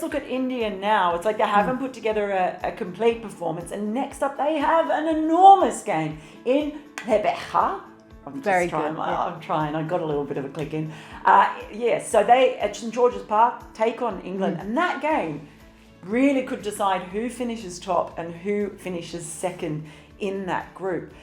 look at India now. It's like they haven't put together a complete performance. And next up, they have an enormous game in Hebeha. I'm trying. I got a little bit of a click in. So they, at St George's Park, take on England. And that game really could decide who finishes top and who finishes second in that group.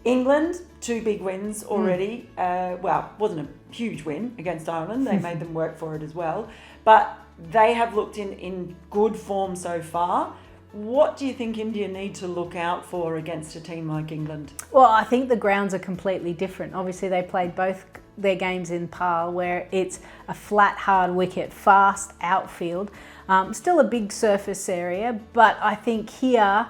England, 2 big wins already. Wasn't a huge win against Ireland. They made them work for it as well. But they have looked in good form so far. What do you think India need to look out for against a team like England? Well, I think the grounds are completely different. Obviously, they played both their games in Pal, where it's a flat, hard wicket, fast outfield. Still a big surface area, but I think here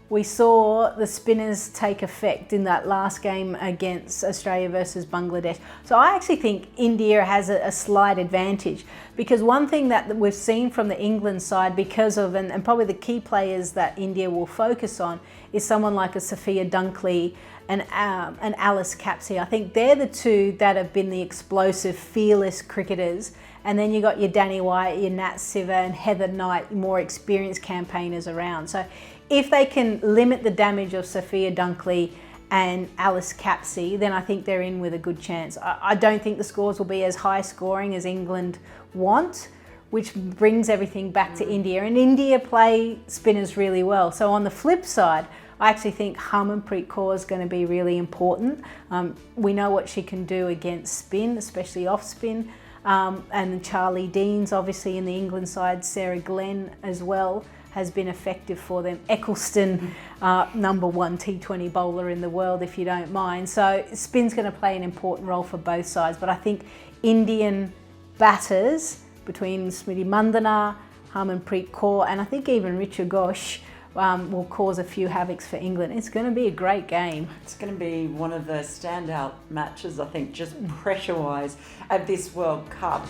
we saw the spinners take effect in that last game against Australia versus Bangladesh. So I actually think India has a slight advantage, because one thing that we've seen from the England side, because of, and probably the key players that India will focus on, is someone like a Sophia Dunkley and Alice Capsey. I think they're the two that have been the explosive, fearless cricketers. And then you got your Danny White, your Nat Siva and Heather Knight, more experienced campaigners around. So if they can limit the damage of Sophia Dunkley and Alice Capsey, then I think they're in with a good chance. I don't think the scores will be as high scoring as England want, which brings everything back to India. And India play spinners really well. So on the flip side, I actually think Harmanpreet Kaur is going to be really important. We know what she can do against spin, especially off spin. And Charlie Deans, obviously in the England side, Sarah Glenn as well, has been effective for them. Eccleston, number 1 T20 bowler in the world, if you don't mind. So spin's going to play an important role for both sides. But I think Indian batters between Smriti Mandhana, Harmanpreet Kaur, and I think even Richa Ghosh will cause a few havocs for England. It's going to be a great game. It's going to be one of the standout matches, I think, just pressure-wise at this World Cup.